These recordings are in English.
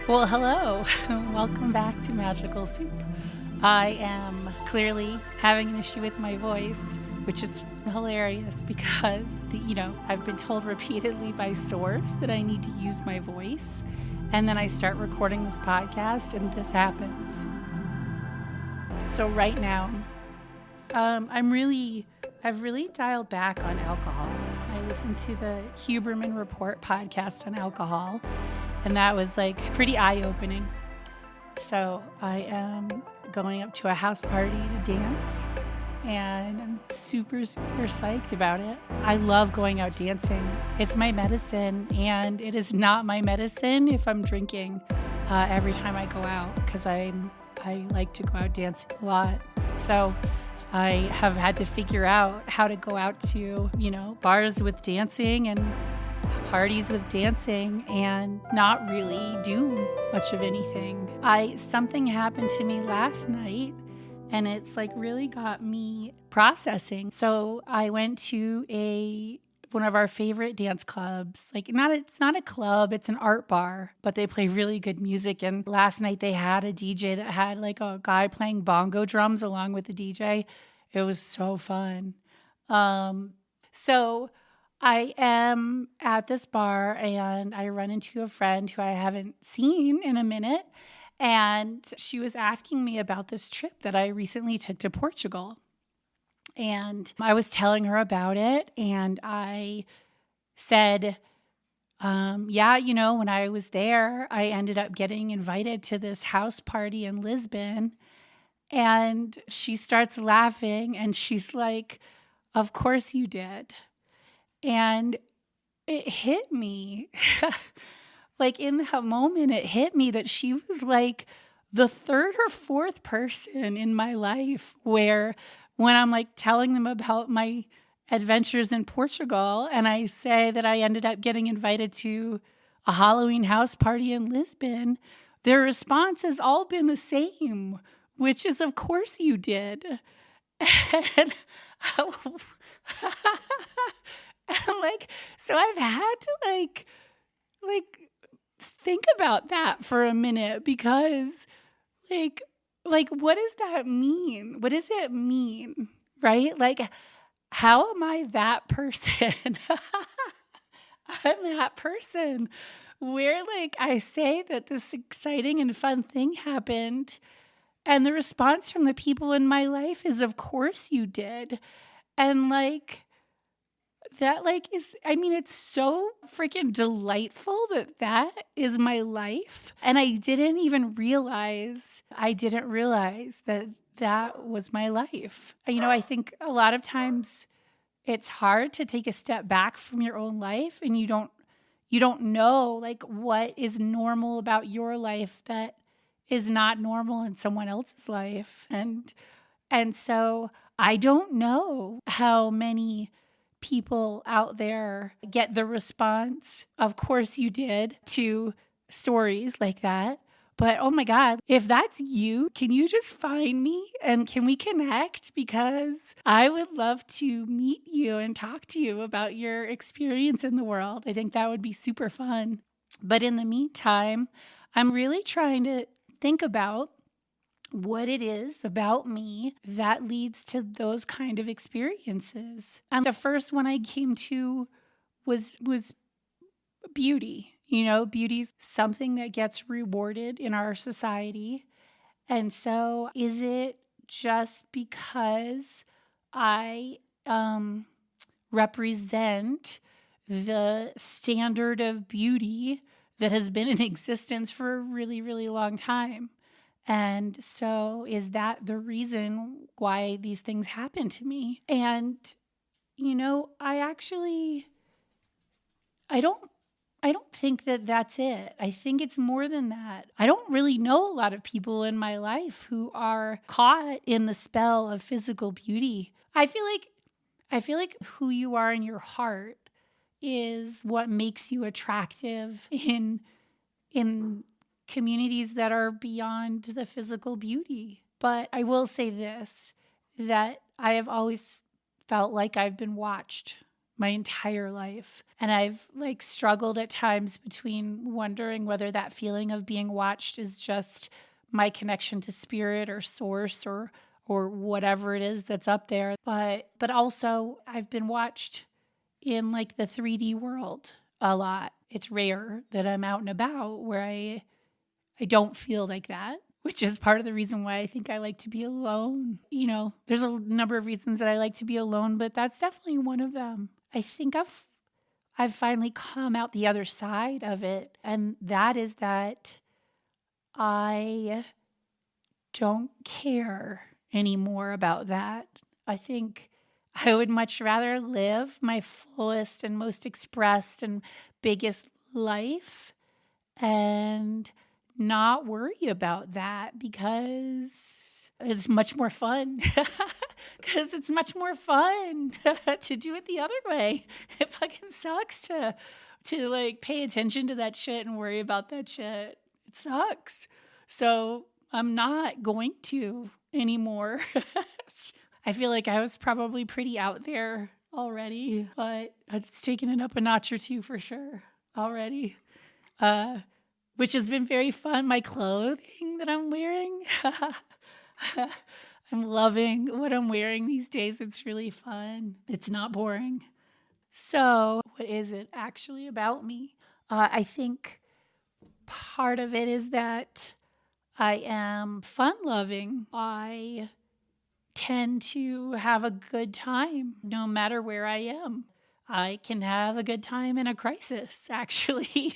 Well, hello. Welcome back to Magical Soup. I am clearly having an issue with my voice, which is hilarious because, I've been told repeatedly by source that I need to use my voice. And then I start recording this podcast and this happens. So right now, I've really dialed back on alcohol. I listened to the Huberman Report podcast on alcohol, and that was pretty eye-opening. So I am going up to a house party to dance, and I'm super, super psyched about it. I love going out dancing. It's my medicine, and it is not my medicine if I'm drinking every time I go out, because I like to go out dancing a lot. So I have had to figure out how to go out to, bars with dancing and parties with dancing and not really do much of anything. Something happened to me last night and it's really got me processing. So I went to one of our favorite dance clubs. It's not a club, it's an art bar, but they play really good music. And last night they had a DJ that had a guy playing bongo drums along with the DJ. It was so fun. So I am at this bar and I run into a friend who I haven't seen in a minute. And she was asking me about this trip that I recently took to Portugal. And I was telling her about it, and I said, when I was there, I ended up getting invited to this house party in Lisbon. And she starts laughing, and she's like, "Of course you did." And it hit me. In that moment, it hit me that she was the third or fourth person in my life where when I'm telling them about my adventures in Portugal and I say that I ended up getting invited to a Halloween house party in Lisbon, their response has all been the same, which is, "Of course you did." And so I've had to think about that for a minute because what does that mean? What does it mean? Right? How am I that person? I'm that person where I say that this exciting and fun thing happened and the response from the people in my life is, "Of course you did." And that it's so freaking delightful that is my life. And I didn't realize that was my life. I think a lot of times it's hard to take a step back from your own life and you don't know what is normal about your life that is not normal in someone else's life. And so I don't know how many people out there get the response, "Of course you did," to stories like that. But oh my God, if that's you, can you just find me and can we connect? Because I would love to meet you and talk to you about your experience in the world. I think that would be super fun. But in the meantime, I'm really trying to think about what it is about me that leads to those kind of experiences. And the first one I came to was beauty. Beauty's something that gets rewarded in our society. And so is it just because I represent the standard of beauty that has been in existence for a really, really long time? And so is that the reason why these things happen to me? And, I don't think that that's it. I think it's more than that. I don't really know a lot of people in my life who are caught in the spell of physical beauty. I feel like who you are in your heart is what makes you attractive in communities that are beyond the physical beauty. But I will say this, that I have always felt like I've been watched my entire life. And I've like struggled at times between wondering whether that feeling of being watched is just my connection to spirit or source or whatever it is that's up there. But also I've been watched in like the 3D world a lot. It's rare that I'm out and about where I don't feel like that, which is part of the reason why I think I like to be alone. You know, there's a number of reasons that I like to be alone, but that's definitely one of them. I think I've finally come out the other side of it, and that is that I don't care anymore about that. I think I would much rather live my fullest and most expressed and biggest life and not worry about that because it's much more fun. Because it's much more fun to do it the other way. It fucking sucks to like pay attention to that shit and worry about that shit. It sucks. So I'm not going to anymore. I feel like I was probably pretty out there already, but it's taken it up a notch or two for sure already. Which has been very fun. My clothing that I'm wearing. I'm loving what I'm wearing these days. It's really fun. It's not boring. So, what is it actually about me? I think part of it is that I am fun loving. I tend to have a good time no matter where I am. I can have a good time in a crisis, actually.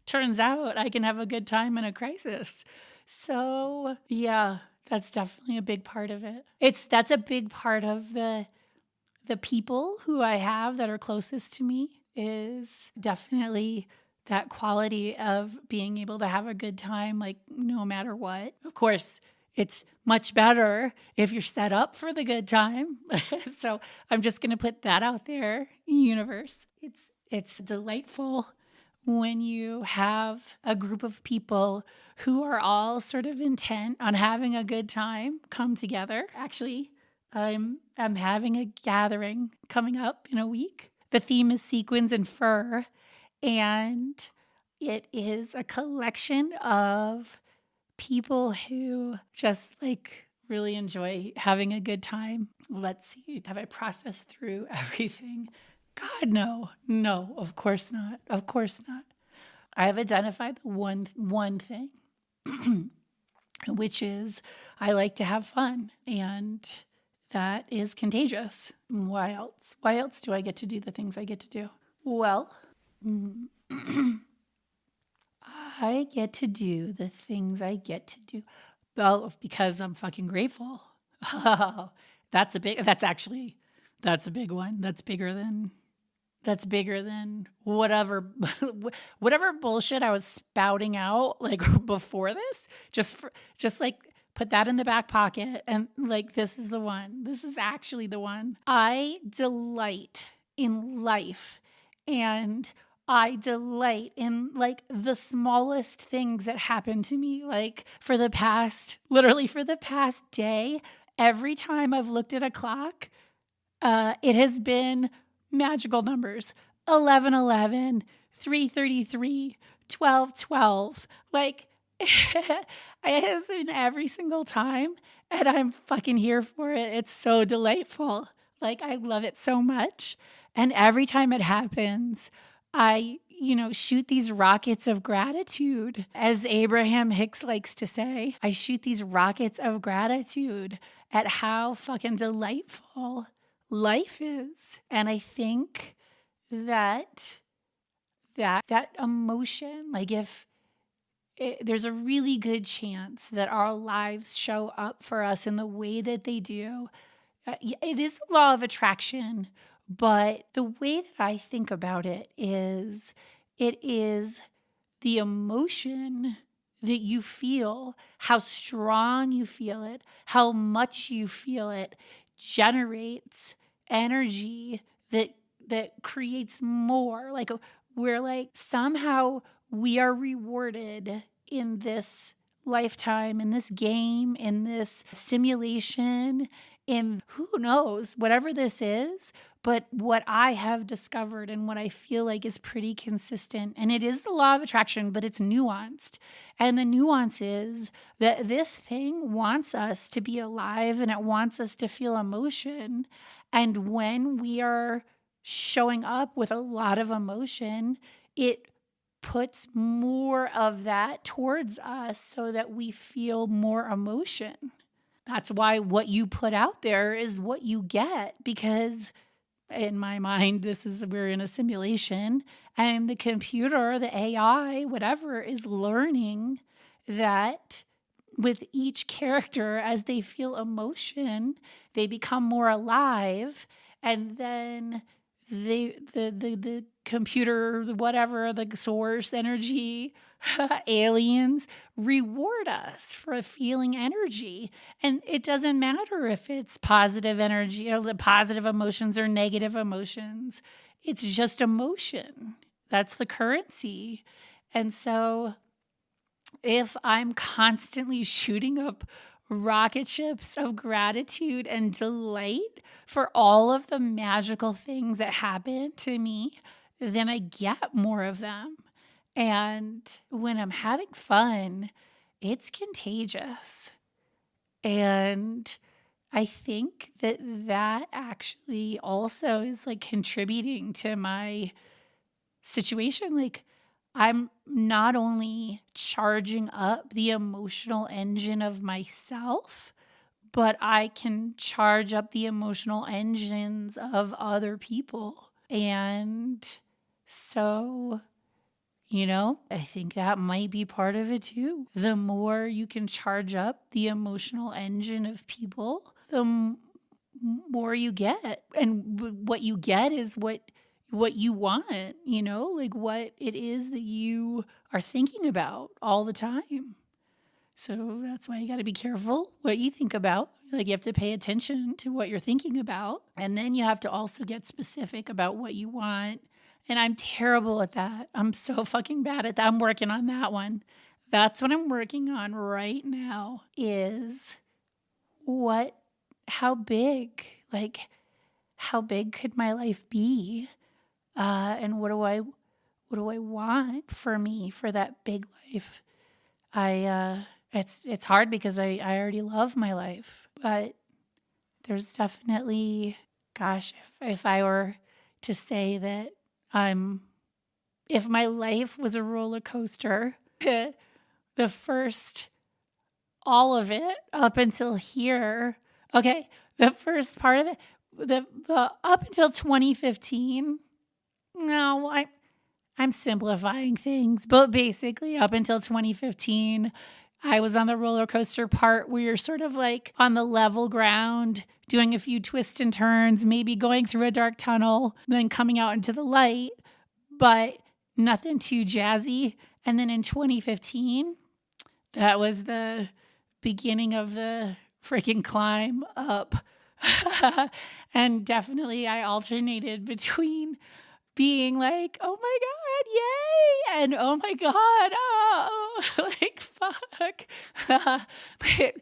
Turns out I can have a good time in a crisis. So, yeah, that's definitely a big part of it. That's a big part of the people who I have that are closest to me is definitely that quality of being able to have a good time, like no matter what. Of course, it's much better if you're set up for the good time. So I'm just going to put that out there, universe. It's delightful when you have a group of people who are all sort of intent on having a good time come together. Actually, I'm having a gathering coming up in a week. The theme is sequins and fur, and it is a collection of people who just like really enjoy having a good time. Let's see, have I processed through everything? God, no, of course not. Of course not. I have identified the one thing, which is I like to have fun, and that is contagious. Why else? Why else do I get to do the things I get to do? Well, I get to do the things I get to do. Well, because I'm fucking grateful. Oh, that's a big one. That's bigger than whatever bullshit I was spouting out like before this. Just like put that in the back pocket and like this is the one. This is actually the one. I delight in life, and I delight in like the smallest things that happen to me. Like literally for the past day, every time I've looked at a clock, it has been magical numbers: 11:11, 3:33, 12:12. Like it has been every single time, and I'm fucking here for it. It's so delightful. Like I love it so much. And every time it happens, I, shoot these rockets of gratitude. As Abraham Hicks likes to say, I shoot these rockets of gratitude at how fucking delightful life is. And I think that emotion, like there's a really good chance that our lives show up for us in the way that they do. It is the law of attraction, but the way that I think about it is the emotion that you feel, how strong you feel it, how much you feel it generates energy that creates more. Like we're like somehow we are rewarded in this lifetime, in this game, in this simulation, in who knows, whatever this is, But what I have discovered and what I feel like is pretty consistent, and it is the law of attraction, but it's nuanced. And the nuance is that this thing wants us to be alive and it wants us to feel emotion. And when we are showing up with a lot of emotion, it puts more of that towards us so that we feel more emotion. That's why what you put out there is what you get, because in my mind, we're in a simulation, and the computer, the AI, whatever, is learning that with each character, as they feel emotion, they become more alive, and then the computer, whatever, the source energy, aliens reward us for feeling energy. And it doesn't matter if it's positive energy or the positive emotions or negative emotions. It's just emotion. That's the currency. And so if I'm constantly shooting up rocket ships of gratitude and delight for all of the magical things that happen to me, then I get more of them. And when I'm having fun, it's contagious. And I think that actually also is like contributing to my situation. Like, I'm not only charging up the emotional engine of myself, but I can charge up the emotional engines of other people. And so, I think that might be part of it too. The more you can charge up the emotional engine of people, the more you get. And what you get is what you want, like what it is that you are thinking about all the time. So that's why you got to be careful what you think about. Like, you have to pay attention to what you're thinking about. And then you have to also get specific about what you want. And I'm terrible at that. I'm so fucking bad at that. I'm working on that one. That's what I'm working on right now, is how big, how big could my life be? And what do I want for me, for that big life? It's hard because I already love my life, but there's definitely, gosh, if I were to say that if my life was a roller coaster, the first, all of it up until here, okay, the first part of it, the up until 2015, no, I'm simplifying things, but basically up until 2015, I was on the roller coaster part where you're sort of like on the level ground, doing a few twists and turns, maybe going through a dark tunnel, then coming out into the light, but nothing too jazzy. And then in 2015, that was the beginning of the freaking climb up. And definitely I alternated between being like, oh my God, yay, and oh my God, oh, like, fuck. But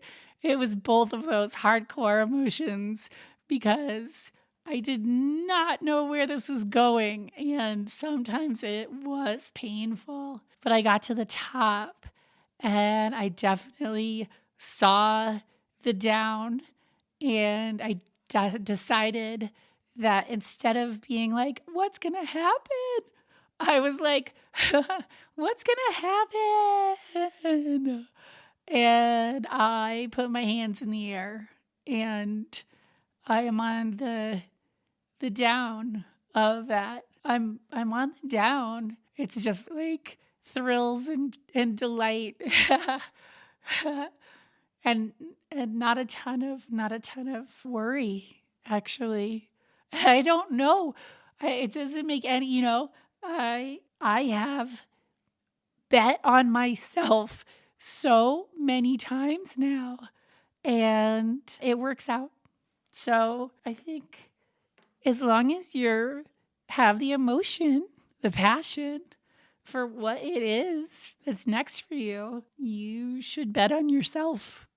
it was both of those hardcore emotions, because I did not know where this was going, and sometimes it was painful. But I got to the top, and I definitely saw the down, and I decided that instead of being like, what's going to happen? I was like, what's going to happen? And I put my hands in the air, and I am on the down of that. I'm on the down. It's just like thrills and delight. and not a ton of worry, actually. I don't know. It doesn't make any, I have bet on myself so many times now, and it works out. So I think as long as you have the emotion, the passion for what it is that's next for you, you should bet on yourself.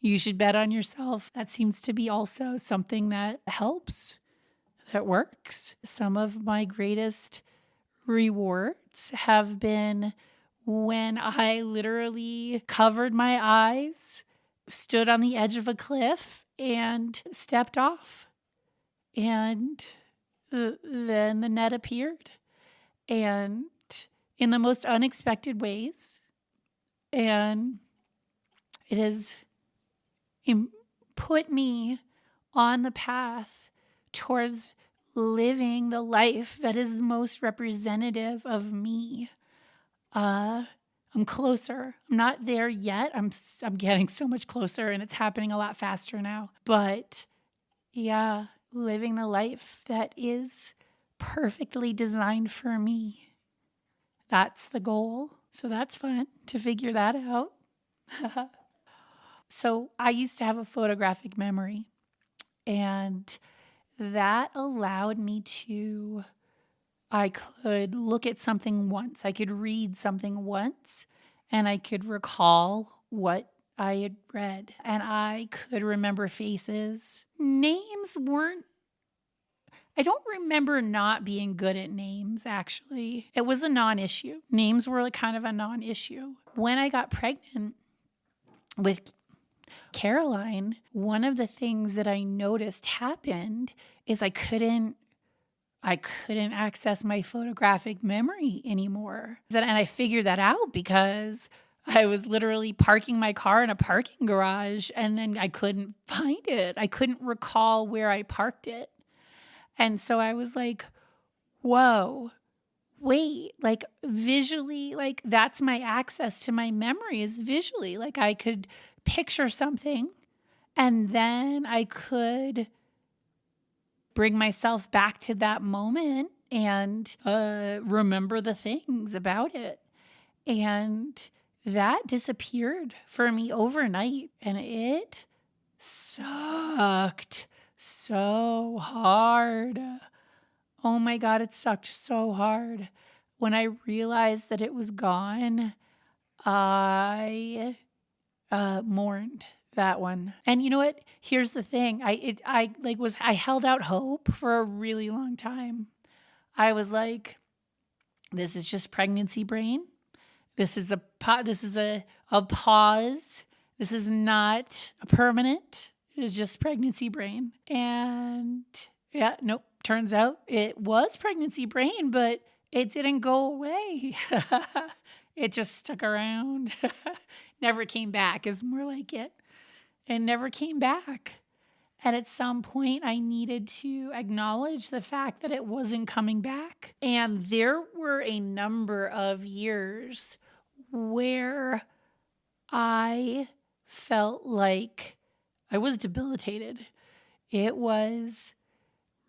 You should bet on yourself. That seems to be also something that helps. that works. Some of my greatest rewards have been when I literally covered my eyes, stood on the edge of a cliff, and stepped off. And then the net appeared, and in the most unexpected ways. And it has put me on the path towards living the life that is most representative of me. I'm closer. I'm not there yet. I'm getting so much closer, and it's happening a lot faster now. But yeah, living the life that is perfectly designed for me. That's the goal. So that's fun to figure that out. So I used to have a photographic memory, and that allowed me to, I could look at something once, I could read something once, and I could recall what I had read, and I could remember faces. Names weren't, I don't remember not being good at names, actually. It was a non-issue. Names were like kind of a non-issue. When I got pregnant with Caroline, one of the things that I noticed happened is I couldn't access my photographic memory anymore. And I figured that out because I was literally parking my car in a parking garage, and then I couldn't find it. I couldn't recall where I parked it. And so I was like, whoa, wait, like visually, like that's my access to my memory is visually. Like I could picture something, and then I could bring myself back to that moment and remember the things about it. And that disappeared for me overnight, and it sucked so hard. Oh my God, it sucked so hard. When I realized that it was gone, I mourned that one. And you know what? Here's the thing. I held out hope for a really long time. I was like, this is just pregnancy brain. This is a pause. This is not a permanent. It's just pregnancy brain. And yeah, nope. Turns out it was pregnancy brain, but it didn't go away. It just stuck around. Never came back is more like it. It never came back. And at some point, I needed to acknowledge the fact that it wasn't coming back. And there were a number of years where I felt like I was debilitated. It was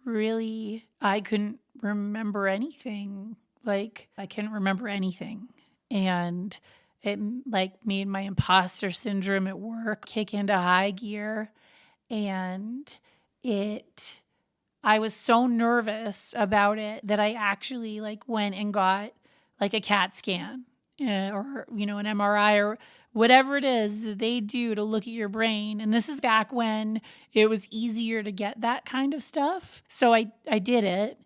really, I couldn't remember anything. Like, I couldn't remember anything. And it like made my imposter syndrome at work kick into high gear. And I was so nervous about it that I actually like went and got like a CAT scan or, an MRI or whatever it is that they do to look at your brain. And this is back when it was easier to get that kind of stuff. So I did it.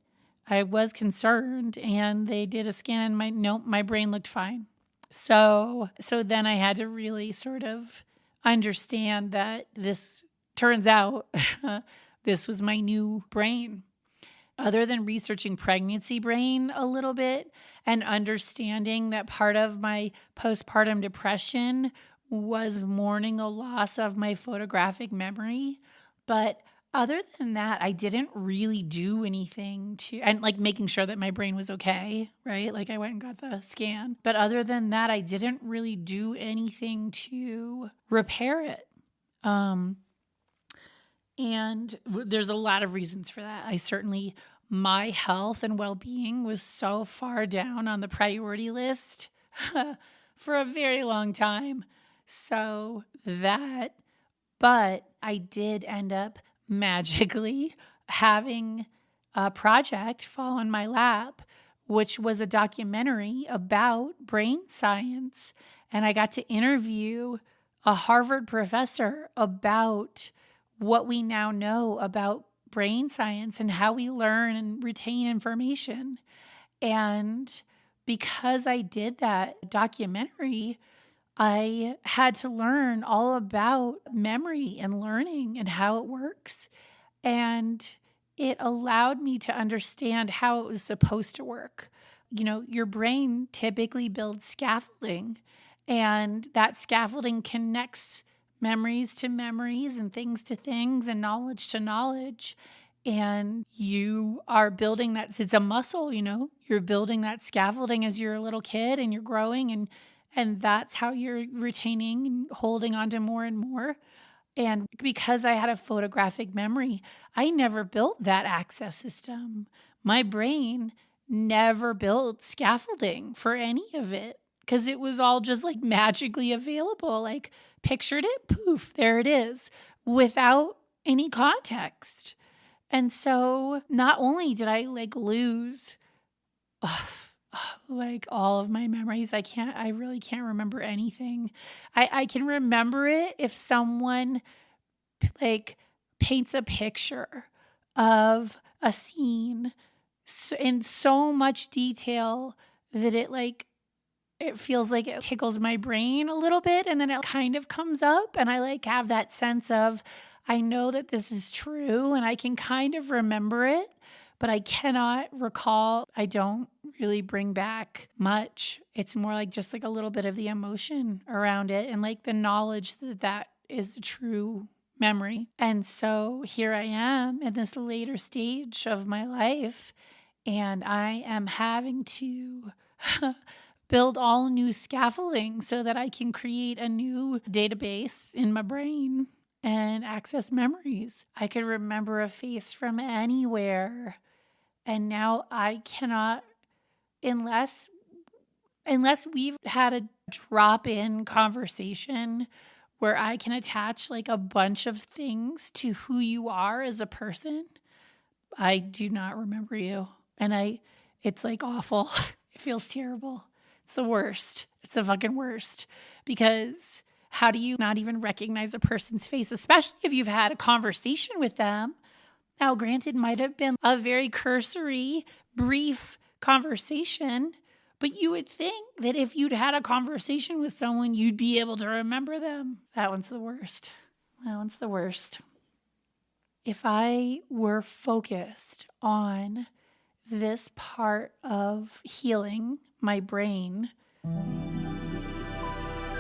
I was concerned, and they did a scan, and my brain looked fine. So then I had to really sort of understand that this turns out this was my new brain. Other than researching pregnancy brain a little bit and understanding that part of my postpartum depression was mourning a loss of my photographic memory. But other than that, I didn't really do anything and like making sure that my brain was okay, right? Like I went and got the scan. But other than that, I didn't really do anything to repair it. And there's a lot of reasons for that. My health and well-being was so far down on the priority list for a very long time. But I did end up magically having a project fall in my lap, which was a documentary about brain science. And I got to interview a Harvard professor about what we now know about brain science and how we learn and retain information. And because I did that documentary, I had to learn all about memory and learning and how it works. And it allowed me to understand how it was supposed to work. Your brain typically builds scaffolding, and that scaffolding connects memories to memories and things to things and knowledge to knowledge. And you are building that. It's a muscle, you're building that scaffolding as you're a little kid and you're growing, and that's how you're retaining and holding on to more and more. And because I had a photographic memory, I never built that access system. My brain never built scaffolding for any of it because it was all just like magically available. Like, pictured it, poof, there it is, without any context. And so not only did I lose like all of my memories, I really can't remember anything. I can remember it if someone paints a picture of a scene in so much detail that it feels like it tickles my brain a little bit, and then it kind of comes up, and I have that sense of, I know that this is true and I can kind of remember it, but I cannot recall. I don't really bring back much. It's more just a little bit of the emotion around it and the knowledge that is a true memory. And so here I am in this later stage of my life, and I am having to build all new scaffolding so that I can create a new database in my brain and access memories. I could remember a face from anywhere, and now I cannot, unless we've had a drop-in conversation where I can attach a bunch of things to who you are as a person. I do not remember you. And it's awful. It feels terrible. It's the worst. It's the fucking worst. Because how do you not even recognize a person's face, especially if you've had a conversation with them? Now, granted, might have been a very cursory, brief conversation, but you would think that if you'd had a conversation with someone, you'd be able to remember them. That one's the worst. That one's the worst. If I were focused on this part of healing my brain,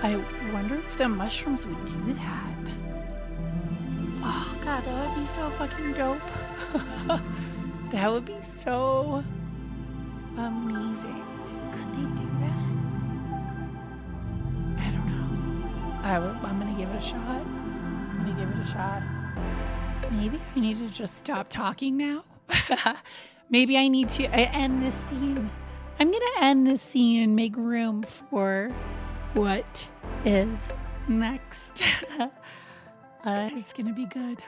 I wonder if the mushrooms would do that. Oh, God, that would be so fucking dope. That would be so amazing. Could they do that? I don't know. I'm going to give it a shot. Maybe I need to just stop talking now. Maybe I need to end this scene. I'm going to end this scene and make room for what is next. It's going to be good.